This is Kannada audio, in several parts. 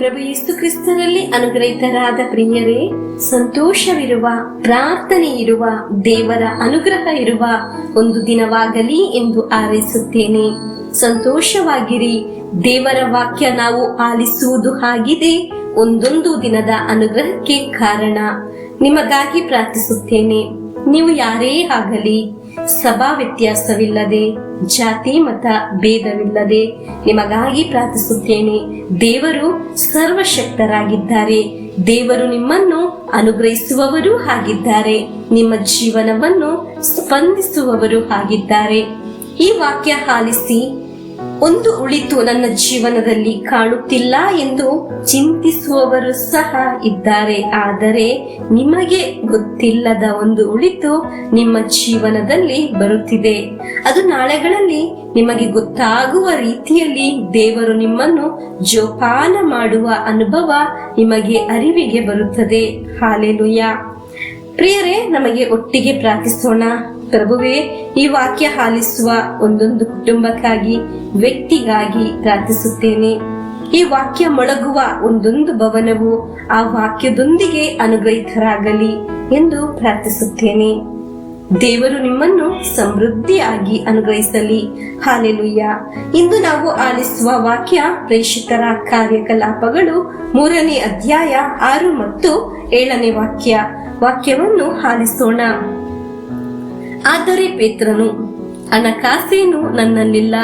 ಪ್ರಭು ಯೇಸು ಕ್ರಿಸ್ತರಲ್ಲಿ ಅನುಗ್ರಹಿತರಾದ ಪ್ರಿಯರೇ, ಸಂತೋಷವಿರುವ, ಪ್ರಾರ್ಥನೆ ಇರುವ, ದೇವರ ಅನುಗ್ರಹ ಇರುವ ಒಂದು ದಿನವಾಗಲಿ ಎಂದು ಹಾರೈಸುತ್ತೇನೆ. ಸಂತೋಷವಾಗಿರಿ. ದೇವರ ವಾಕ್ಯ ನಾವು ಆಲಿಸುವುದು ಆಗಿದೆ ಒಂದೊಂದು ದಿನದ ಅನುಗ್ರಹಕ್ಕೆ ಕಾರಣ. ನಿಮಗಾಗಿ ಪ್ರಾರ್ಥಿಸುತ್ತೇನೆ. ನೀವು ಯಾರೇ ಆಗಲಿ, ಸಭಾ ವ್ಯತ್ಯಾಸವಿಲ್ಲದೆ, ಜಾತಿ ಮತ ಭೇದವಿಲ್ಲದೆ ನಿಮಗಾಗಿ ಪ್ರಾರ್ಥಿಸುತ್ತೇನೆ. ದೇವರು ಸರ್ವಶಕ್ತರಾಗಿದ್ದಾರೆ. ದೇವರು ನಿಮ್ಮನ್ನು ಅನುಗ್ರಹಿಸುವವರು ಆಗಿದ್ದಾರೆ. ನಿಮ್ಮ ಜೀವನವನ್ನು ಸ್ಪಂದಿಸುವವರು ಆಗಿದ್ದಾರೆ. ಈ ವಾಕ್ಯ ಆಲಿಸಿ ಒಂದು ಉಳಿತು ನನ್ನ ಜೀವನದಲ್ಲಿ ಕಾಣುತ್ತಿಲ್ಲ ಎಂದು ಚಿಂತಿಸುವವರು ಸಹ ಇದ್ದಾರೆ. ಆದರೆ ನಿಮಗೆ ಗೊತ್ತಿಲ್ಲದ ಒಂದು ಉಳಿತು ನಿಮ್ಮ ಜೀವನದಲ್ಲಿ ಬರುತ್ತಿದೆ. ಅದು ನಾಳೆಗಳಲ್ಲಿ ನಿಮಗೆ ಗೊತ್ತಾಗುವ ರೀತಿಯಲ್ಲಿ ದೇವರು ನಿಮ್ಮನ್ನು ಜೋಪಾನ ಮಾಡುವ ಅನುಭವ ನಿಮಗೆ ಅರಿವಿಗೆ ಬರುತ್ತದೆ. ಹಾಲೆಲೂಯಾ. ಪ್ರಿಯರೇ, ನಮಗೆ ಒಟ್ಟಿಗೆ ಪ್ರಾರ್ಥಿಸೋಣ. ಪ್ರಭುವೇ, ಈ ವಾಕ್ಯ ಆಲಿಸುವ ಒಂದೊಂದು ಕುಟುಂಬಕ್ಕಾಗಿ, ವ್ಯಕ್ತಿಗಾಗಿ ಪ್ರಾರ್ಥಿಸುತ್ತೇನೆ. ಈ ವಾಕ್ಯ ಮೊಳಗುವ ಒಂದೊಂದು ಭವನವು ಆ ವಾಕ್ಯದೊಂದಿಗೆ ಅನುಗ್ರಹಿತರಾಗಲಿ ಎಂದು ಪ್ರಾರ್ಥಿಸುತ್ತೇನೆ. ದೇವರು ನಿಮ್ಮನ್ನು ಸಮೃದ್ಧಿಯಾಗಿ ಅನುಗ್ರಹಿಸಲಿ. ಹಾಲೆಲೂಯಾ. ಇಂದು ನಾವು ಆಲಿಸುವ ವಾಕ್ಯ ಪ್ರೇಷಿತರ ಕಾರ್ಯಕಲಾಪಗಳು 3ನೇ ಅಧ್ಯಾಯ 6 ಮತ್ತು 7ನೇ ವಾಕ್ಯವನ್ನು ಆಲಿಸೋಣ. ಆದರೆ ಪೇತ್ರನು, ಹಣಕಾಸೇನು ನನ್ನಲ್ಲಿಲ್ಲ,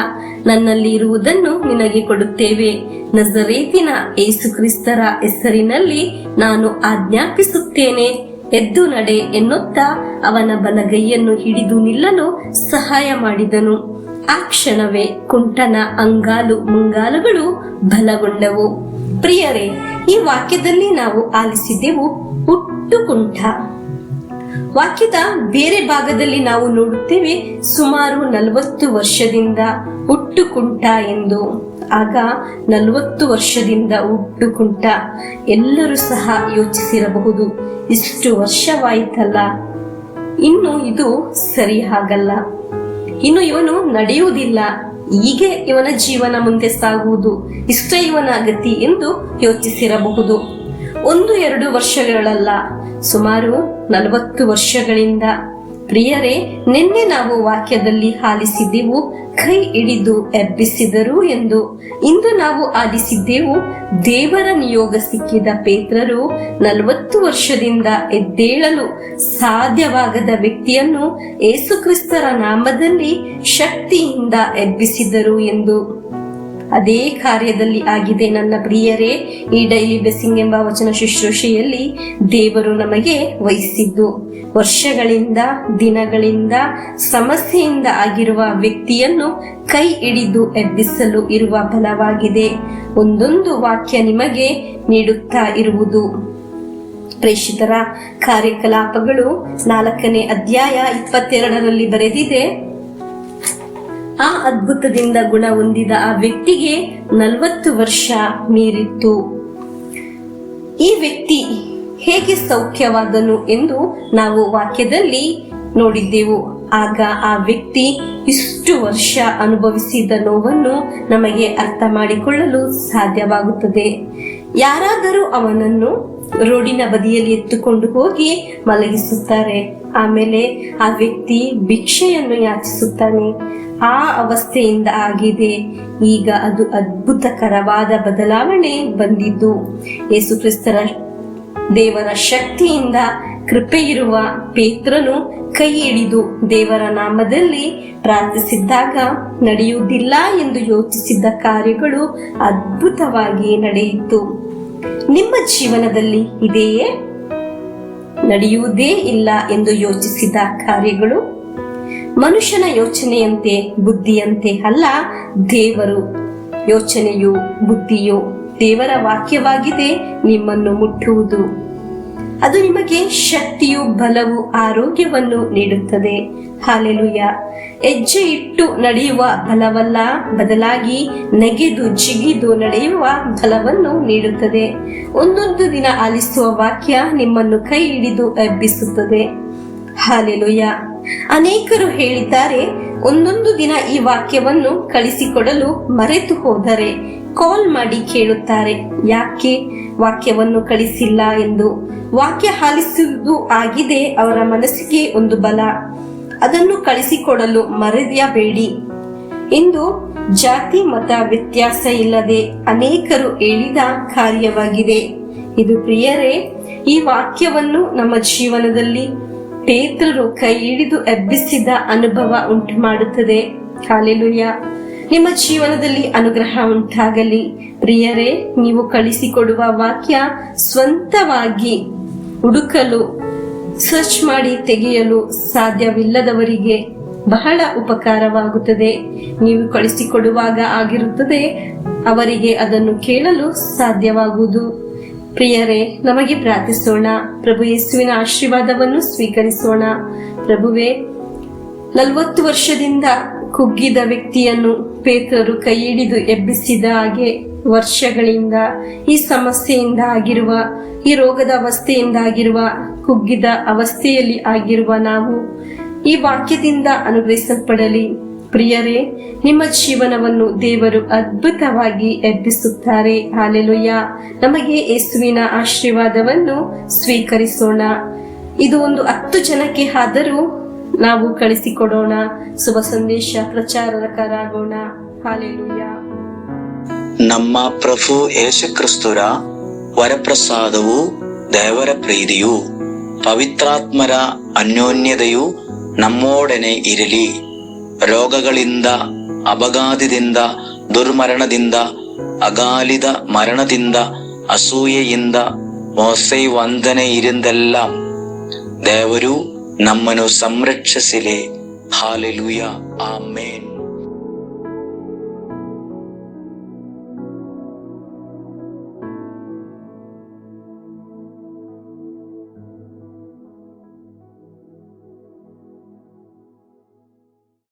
ನನ್ನಲ್ಲಿ ಇರುವುದನ್ನು ನಿನಗೆ ಕೊಡುತ್ತೇವೆ. ನಜರೇತಿನ ಯೇಸು ಕ್ರಿಸ್ತರ ಹೆಸರಿನಲ್ಲಿ ನಾನು ಆಜ್ಞಾಪಿಸುತ್ತೇನೆ, ಎದ್ದು ನಡೆ ಎನ್ನುತ್ತಾ ಅವನ ಬಲಗೈಯನ್ನು ಹಿಡಿದು ನಿಲ್ಲಲು ಸಹಾಯ ಮಾಡಿದನು. ಆ ಕ್ಷಣವೇ ಕುಂಟನ ಅಂಗಾಲು ಮುಂಗಾಲುಗಳು ಬಲಗೊಂಡವು. ಪ್ರಿಯರೇ, ಈ ವಾಕ್ಯದಲ್ಲಿ ನಾವು ಆಲಿಸಿದೆವು ಹುಟ್ಟು ಕುಂಟ. ವಾಕ್ಯದ ಬೇರೆ ಭಾಗದಲ್ಲಿ ನಾವು ನೋಡುತ್ತೇವೆ ಸುಮಾರು 40 ವರ್ಷದಿಂದ ಹುಟ್ಟು ಕುಂಟ ಎಂದು. ಆಗ 40 ವರ್ಷದಿಂದ ಹುಟ್ಟು ಕುಂಟ. ಎಲ್ಲರೂ ಸಹ ಯೋಚಿಸಿರಬಹುದು, ಇಷ್ಟು ವರ್ಷವಾಯಿತಲ್ಲ, ಇನ್ನು ಇದು ಸರಿ ಆಗಲ್ಲ, ಇನ್ನು ಇವನು ನಡೆಯುವುದಿಲ್ಲ, ಹೀಗೆ ಇವನ ಜೀವನ ಮುಂದೆ ಸಾಗುವುದು, ಇಷ್ಟೇ ಇವನ ಗತಿ ಎಂದು ಯೋಚಿಸಿರಬಹುದು. 1-2 ವರ್ಷಗಳಲ್ಲ, ಸುಮಾರು 40 ವರ್ಷಗಳಿಂದ. ಪ್ರಿಯರೇ, ನಿನ್ನೆ ನಾವು ವಾಕ್ಯದಲ್ಲಿ ಆಲಿಸಿದ್ದೆವು ಕೈ ಹಿಡಿದು ಎಬ್ಬಿಸಿದರು ಎಂದು. ಇಂದು ನಾವು ಆಲಿಸಿದ್ದೆವು ದೇವರ ನಿಯೋಗ ಸಿಕ್ಕಿದ ಪೇತ್ರರು 40 ವರ್ಷದಿಂದ ಎದ್ದೇಳಲು ಸಾಧ್ಯವಾಗದ ವ್ಯಕ್ತಿಯನ್ನು ಯೇಸುಕ್ರಿಸ್ತರ ನಾಮದಲ್ಲಿ ಶಕ್ತಿಯಿಂದ ಎಬ್ಬಿಸಿದರು ಎಂದು. ಅದೇ ಕಾರ್ಯದಲ್ಲಿ ಆಗಿದೆ ನನ್ನ ಪ್ರಿಯರೇ. ಈ ಡೈಲಿ ಬ್ಲೆಸ್ಸಿಂಗ್ ಎಂಬ ವಚನ ಶುಶ್ರೂಷೆಯಲ್ಲಿ ದೇವರು ನಮಗೆ ವಹಿಸಿದ್ದು ವರ್ಷಗಳಿಂದ, ದಿನಗಳಿಂದ ಸಮಸ್ಯೆಯಿಂದ ಆಗಿರುವ ವ್ಯಕ್ತಿಯನ್ನು ಕೈ ಹಿಡಿದು ಎಬ್ಬಿಸಲು ಇರುವ ಬಲವಾಗಿದೆ. ಒಂದೊಂದು ವಾಕ್ಯ ನಿಮಗೆ ನೀಡುತ್ತಾ ಇರುವುದು. ಪ್ರೇಷಿತರ ಕಾರ್ಯಕಲಾಪಗಳು 4ನೇ ಅಧ್ಯಾಯ 22ರಲ್ಲಿ ಬರೆದಿದೆ, ಆ ಅದ್ಭುತದಿಂದ ಗುಣ ಹೊಂದಿದ ಆ ವ್ಯಕ್ತಿಗೆ 40 ವರ್ಷ ಮೀರಿತ್ತು. ಈ ವ್ಯಕ್ತಿ ಹೇಗೆ ಸೌಖ್ಯವಾದನು ಎಂದು ನಾವು ವಾಕ್ಯದಲ್ಲಿ ನೋಡಿದ್ದೆವು. ಆಗ ಆ ವ್ಯಕ್ತಿ ಇಷ್ಟು ವರ್ಷ ಅನುಭವಿಸಿದ ನೋವನ್ನು ನಮಗೆ ಅರ್ಥ ಮಾಡಿಕೊಳ್ಳಲು ಸಾಧ್ಯವಾಗುತ್ತದೆ. ಯಾರಾದರೂ ಅವನನ್ನು ರೋಡಿನ ಬದಿಯಲ್ಲಿ ಎತ್ತುಕೊಂಡು ಹೋಗಿ ಮಲಗಿಸುತ್ತಾರೆ. ಆಮೇಲೆ ಆ ವ್ಯಕ್ತಿ ಭಿಕ್ಷೆಯನ್ನು ಯಾಚಿಸುತ್ತಾನೆ. ಆ ಅವಸ್ಥೆಯಿಂದ ಆಗಿದೆ. ಈಗ ಅದು ಅದ್ಭುತಕರವಾದ ಬದಲಾವಣೆ ಬಂದಿದ್ದು ಯೇಸು ಕ್ರಿಸ್ತರ ದೇವರ ಶಕ್ತಿಯಿಂದ. ಕೃಪೆ ಇರುವ ಪೇತ್ರನು ಕೈ ಹಿಡಿದು ದೇವರ ನಾಮದಲ್ಲಿ ಪ್ರಾರ್ಥಿಸಿದ್ದಾಗ ನಡೆಯುವುದಿಲ್ಲ ಎಂದು ಯೋಚಿಸಿದ್ದ ಕಾರ್ಯಗಳು ಅದ್ಭುತವಾಗಿ ನಡೆಯಿತು. ನಿಮ್ಮ ಜೀವನದಲ್ಲಿ ಇದೆಯೇ? ನಡೆಯುವುದೇ ಇಲ್ಲ ಎಂದು ಯೋಚಿಸಿದ ಕಾರ್ಯಗಳು ಮನುಷ್ಯನ ಯೋಚನೆಯಂತೆ, ಬುದ್ಧಿಯಂತೆ ಅಲ್ಲ. ದೇವರು ಯೋಚನೆಯು, ಬುದ್ಧಿಯು ದೇವರ ವಾಕ್ಯವಾಗಿದೆ. ನಿಮ್ಮನ್ನು ಮುಟ್ಟುವುದು ಅದು ನಿಮಗೆ ಶಕ್ತಿಯು, ಬಲವು, ಆರೋಗ್ಯವನ್ನು ನೀಡುತ್ತದೆ. ಹಾಲೆಲೂಯಾ. ಹೆಜ್ಜೆ ಇಟ್ಟು ನಡೆಯುವ ಬಲವಲ್ಲ, ಬದಲಾಗಿ ನೆಗೆದು ಜಿಗಿದು ನಡೆಯುವ ಬಲವನ್ನು ನೀಡುತ್ತದೆ. ಒಂದೊಂದು ದಿನ ಆಲಿಸುವ ವಾಕ್ಯ ನಿಮ್ಮನ್ನು ಕೈ ಹಿಡಿದು ಎಬ್ಬಿಸುತ್ತದೆ. ಹಾಲೆಲೂಯಾ. ಅನೇಕರು ಹೇಳಿದ್ದಾರೆ, ಒಂದೊಂದು ದಿನ ಈ ವಾಕ್ಯವನ್ನು ಕಳಿಸಿಕೊಡಲು ಮರೆತು ಹೋದರೆ ಕಾಲ್ ಮಾಡಿ ಕೇಳುತ್ತಾರೆ, ಯಾಕೆ ವಾಕ್ಯವನ್ನು ಕಳಿಸಿಲ್ಲ ಎಂದು. ವಾಕ್ಯ ಆಲಿಸುವುದು ಆಗಿದೆ ಅವರ ಮನಸ್ಸಿಗೆ ಒಂದು ಬಲ. ಅದನ್ನು ಕಳಿಸಿಕೊಡಲು ಮರೆಯಬೇಡಿ ಎಂದು ಜಾತಿ ಮತ ವ್ಯತ್ಯಾಸ ಇಲ್ಲದೆ ಅನೇಕರು ಹೇಳಿದ ಕಾರ್ಯವಾಗಿದೆ ಇದು. ಪ್ರಿಯರೇ, ಈ ವಾಕ್ಯವನ್ನು ನಮ್ಮ ಜೀವನದಲ್ಲಿ ಪೇತ್ರರು ಕೈ ಹಿಡಿದು ಎಬ್ಬಿಸಿದ ಅನುಭವ ಉಂಟು ಮಾಡುತ್ತದೆ. ಹಾಲೆಲೂಯಾ. ನಿಮ್ಮ ಜೀವನದಲ್ಲಿ ಅನುಗ್ರಹ ಉಂಟಾಗಲಿ. ಪ್ರಿಯರೇ, ನೀವು ಕಳಿಸಿಕೊಡುವ ವಾಕ್ಯ ಸ್ವಂತವಾಗಿ ಹುಡುಕಲು, ಸರ್ಚ್ ಮಾಡಿ ತೆಗೆಯಲು ಸಾಧ್ಯವಿಲ್ಲದವರಿಗೆ ಬಹಳ ಉಪಕಾರವಾಗುತ್ತದೆ. ನೀವು ಕಳಿಸಿಕೊಡುವಾಗ ಆಗಿರುತ್ತದೆ ಅವರಿಗೆ ಅದನ್ನು ಕೇಳಲು ಸಾಧ್ಯವಾಗುವುದು. ಪ್ರಿಯರೇ, ನಮಗೆ ಪ್ರಾರ್ಥಿಸೋಣ. ಪ್ರಭು ಯೇಸುವಿನ ಆಶೀರ್ವಾದವನ್ನು ಸ್ವೀಕರಿಸೋಣ. ಪ್ರಭುವೇ, 40 ವರ್ಷದಿಂದ ಕುಗ್ಗಿದ ವ್ಯಕ್ತಿಯನ್ನು ಪೇತ್ರರು ಕೈ ಹಿಡಿದು ಎಬ್ಬಿಸಿದ ಹಾಗೆ ವರ್ಷಗಳಿಂದ ಈ ಸಮಸ್ಯೆಯಿಂದ ಆಗಿರುವ, ಈ ರೋಗದ ಅವಸ್ಥೆಯಿಂದ ಆಗಿರುವ, ಕುಗ್ಗಿದ ಅವಸ್ಥೆಯಲ್ಲಿ ಆಗಿರುವ ನಾವು ಈ ವಾಕ್ಯದಿಂದ ಅನುಗ್ರಹಿಸಲ್ಪಡಲಿ. ಪ್ರಿಯರೇ, ನಿಮ್ಮ ಜೀವನವನ್ನು ದೇವರು ಅದ್ಭುತವಾಗಿ ಎಬ್ಬಿಸುತ್ತಾರೆ. ಹಾಲೆಲೂಯಾ. ನಮಗೆ ಯೇಸುವಿನ ಆಶೀರ್ವಾದವನ್ನು ಸ್ವೀಕರಿಸೋಣ. ಇದು ಒಂದು 10 ಜನಕ್ಕೆ ಆದರೂ ನಾವು ಕಳಿಸಿಕೊಡೋಣ. ಶುಭ ಸಂದೇಶ ಪ್ರಚಾರಕರಾಗೋಣ. ಹಾಲೆಲೂಯಾ. ನಮ್ಮ ಪ್ರಭು ಯೇಸು ಕ್ರಿಸ್ತರ ವರಪ್ರಸಾದವು, ದೇವರ ಪ್ರೀತಿಯು, ಪವಿತ್ರಾತ್ಮರ ಅನ್ಯೋನ್ಯತೆಯು ನಮ್ಮೊಡನೆ ಇರಲಿ. ರೋಗಗಳಿಂದ, ಅಪಘಾತದಿಂದ, ದುರ್ಮರಣದಿಂದ, ಅಗಾಲಿದ ಮರಣದಿಂದ, ಅಸೂಯೆಯಿಂದ, ಮೋಸೆ ವಂದನೆಯಿಂದೆಲ್ಲ ದೇವರು ನಮ್ಮನ್ನು ಸಂರಕ್ಷಿಸಲಿ. ಹಾಲೆಲೂಯಾ. ಆಮೆನ್.